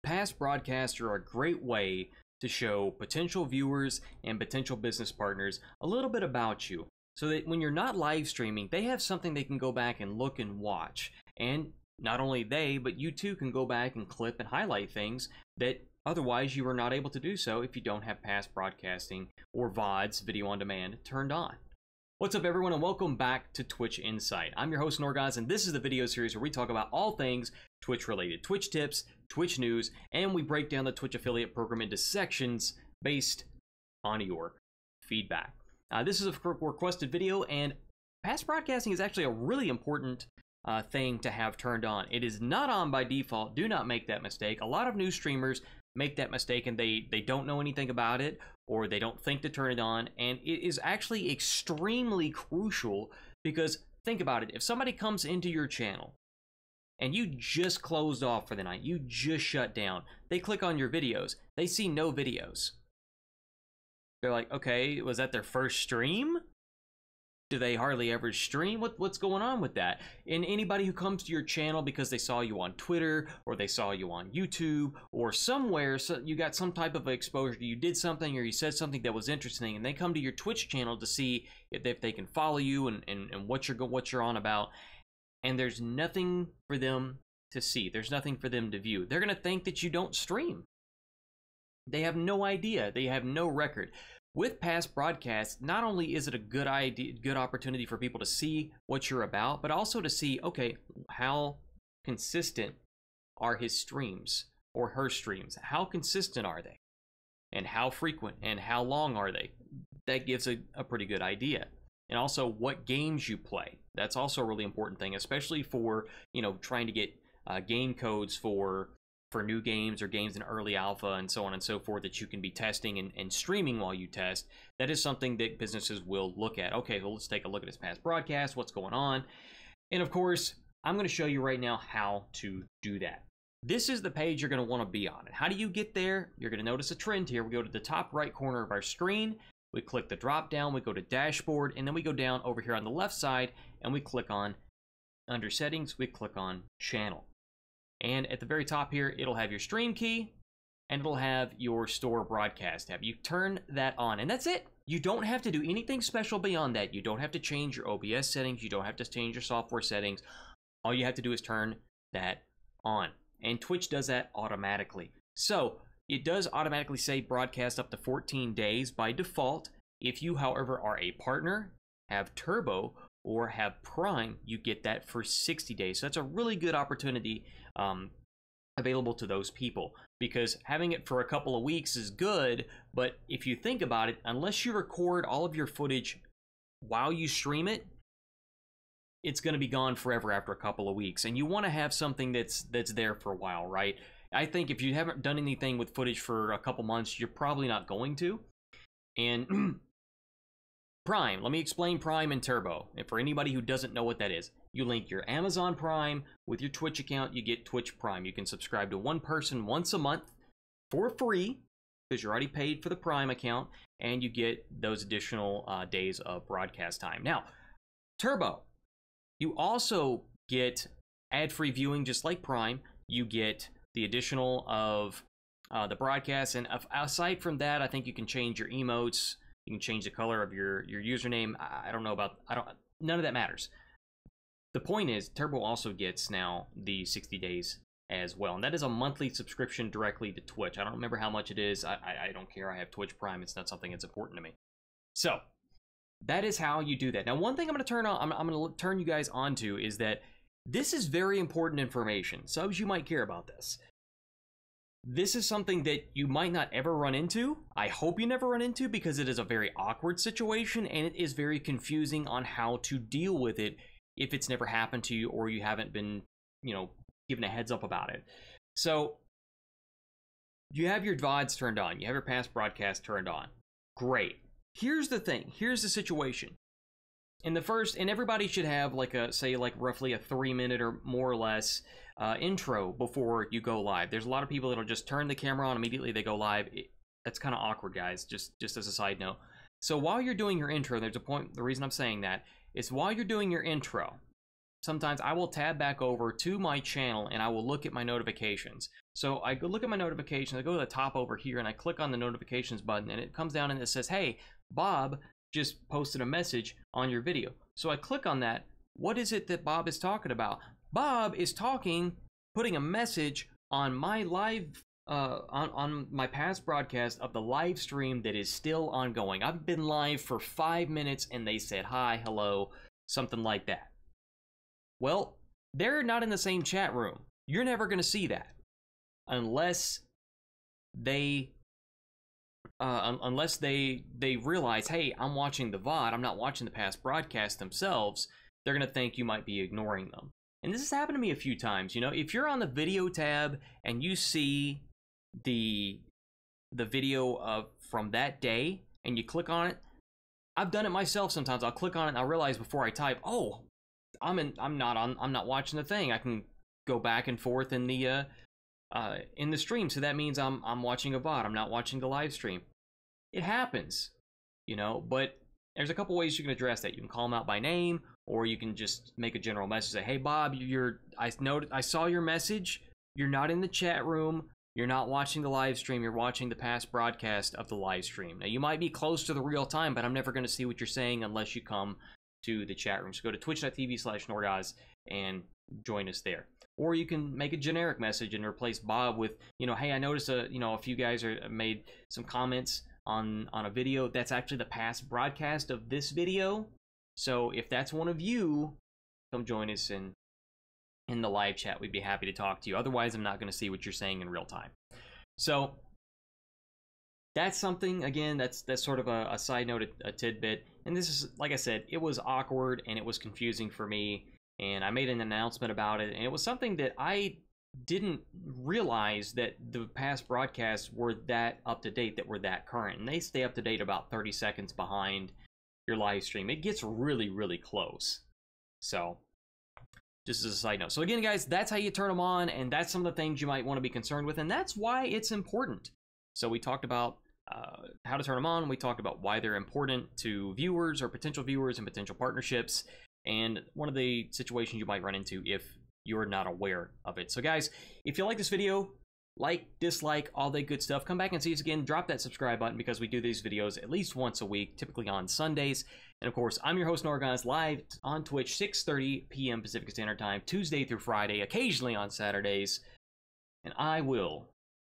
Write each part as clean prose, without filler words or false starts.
past broadcasts are a great way to show potential viewers and potential business partners a little bit about you, so that when you're not live streaming, they have something they can go back and look and watch. And not only they, but you too can go back and clip and highlight things that otherwise you are not able to do so if you don't have past broadcasting or VODs, video on demand, turned on. What's up everyone, and welcome back to Twitch Insight. I'm your host Norgoz, and this is the video series where we talk about all things Twitch related. Twitch tips, Twitch news, and we break down the Twitch affiliate program into sections based on your feedback. This is a requested video, and past broadcasting is actually a really important thing to have turned on. It is not on by default. Do not make that mistake. A lot of new streamers make that mistake and they don't know anything about it, or they don't think to turn it on, and it is actually extremely crucial because think about it. If somebody comes into your channel and you just closed off for the night, you just shut down, they click on your videos, they see no videos. They're like, okay, was that their first stream? Do they hardly ever stream? What's going on with that? And anybody who comes to your channel because they saw you on Twitter, or they saw you on YouTube, or somewhere, so you got some type of exposure, you did something or you said something that was interesting, and they come to your Twitch channel to see if they can follow you and what you're on about, and there's nothing for them to see. There's nothing for them to view. They're gonna think that you don't stream. They have no idea. They have no record. With past broadcasts, not only is it a good opportunity for people to see what you're about, but also to see, okay, how consistent are his streams or her streams? How consistent are they? And how frequent and how long are they? That gives a pretty good idea. And also what games you play. That's also a really important thing, especially for, you know, trying to get game codes for new games or games in early alpha and so on and so forth that you can be testing and streaming while you test. That is something that businesses will look at. Okay, well, let's take a look at this past broadcast, what's going on. And of course, I'm going to show you right now how to do that. This is the page you're going to want to be on. And how do you get there? You're going to notice a trend here. We go to the top right corner of our screen, we click the drop down, we go to dashboard, and then we go down over here on the left side and we click on, under settings, we click on channel. And at the very top here, it'll have your stream key and it'll have your store broadcast tab. You turn that on and that's it. You don't have to do anything special beyond that. You don't have to change your OBS settings. You don't have to change your software settings. All you have to do is turn that on. And Twitch does that automatically. So it does automatically say broadcast up to 14 days by default. If you, however, are a partner, have Turbo, or have Prime, you get that for 60 days. So that's a really good opportunity available to those people, because having it for a couple of weeks is good, but if you think about it, unless you record all of your footage while you stream it, it's going to be gone forever after a couple of weeks, and you want to have something that's there for a while, right? I think if you haven't done anything with footage for a couple months, you're probably not going to. And Prime, let me explain Prime and Turbo. And for anybody who doesn't know what that is, you link your Amazon Prime with your Twitch account, you get Twitch Prime. You can subscribe to one person once a month for free, because you're already paid for the Prime account, and you get those additional days of broadcast time. Now, Turbo, you also get ad-free viewing just like Prime. You get the additional of the broadcast, and aside from that, I think you can change your emotes. You can change the color of your username. I don't know about, none of that matters. The point is, Turbo also gets now the 60 days as well. And that is a monthly subscription directly to Twitch. I don't remember how much it is. I don't care. I have Twitch Prime. It's not something that's important to me. So that is how you do that. Now, one thing I'm going to turn on, I'm going to turn you guys onto is that this is very important information. Subs, you might care about this. This is something that you might not ever run into. I hope you never run into, because it is a very awkward situation and it is very confusing on how to deal with it if it's never happened to you or you haven't been, you know, given a heads up about it. So you have your VODs turned on. You have your past broadcast turned on. Great. Here's the thing. Here's the situation. In the first, and everybody should have like a, say like roughly a 3-minute or more or less intro before you go live. There's a lot of people that'll just turn the camera on immediately they go live. That's kind of awkward, guys, just as a side note. So while you're doing your intro, there's a point, the reason I'm saying that is while you're doing your intro, sometimes I will tab back over to my channel and I will look at my notifications. So I go look at my notifications, I go to the top over here and I click on the notifications button and it comes down and it says, hey, Bob just posted a message on your video. So I click on that. What is it that Bob is talking about? Bob is putting a message on my live, on my past broadcast of the live stream that is still ongoing. I've been live for 5 minutes and they said hi, hello, something like that. Well, they're not in the same chat room. You're never going to see that unless they realize, hey, I'm watching the VOD, I'm not watching the past broadcast themselves. They're going to think you might be ignoring them. And this has happened to me a few times. You know, if you're on the video tab and you see the video from that day and you click on it, I've done it myself sometimes. I'll click on it and I'll realize before I type, oh, I'm not watching the thing. I can go back and forth in the stream, so that means I'm watching a VOD. I'm not watching the live stream. It happens, you know. But there's a couple ways you can address that. You can call them out by name, or you can just make a general message. Say, hey Bob, I saw your message. You're not in the chat room. You're not watching the live stream. You're watching the past broadcast of the live stream. Now you might be close to the real time, but I'm never going to see what you're saying unless you come to the chat room. So go to twitch.tv/Norgoz and join us there. Or you can make a generic message and replace Bob with, you know, hey, I noticed a few guys made some comments on a video. That's actually the past broadcast of this video. So if that's one of you, come join us in the live chat. We'd be happy to talk to you. Otherwise, I'm not going to see what you're saying in real time. So that's something, again, that's sort of a side note, a tidbit. And this is, like I said, it was awkward and it was confusing for me. And I made an announcement about it. And it was something that I didn't realize that the past broadcasts were that up to date, that were that current. And they stay up to date about 30 seconds behind your live stream. It gets really, really close. So just as a side note. So again, guys, that's how you turn them on. And that's some of the things you might want to be concerned with. And that's why it's important. So we talked about how to turn them on. We talked about why they're important to viewers or potential viewers and potential partnerships, and one of the situations you might run into if you're not aware of it. So guys, if you like this video, like, dislike, all that good stuff, come back and see us again. Drop that subscribe button because we do these videos at least once a week, typically on Sundays. And of course, I'm your host Norgoz, live on Twitch, 6:30 p.m. Pacific Standard Time, Tuesday through Friday, occasionally on Saturdays. And I will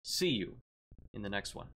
see you in the next one.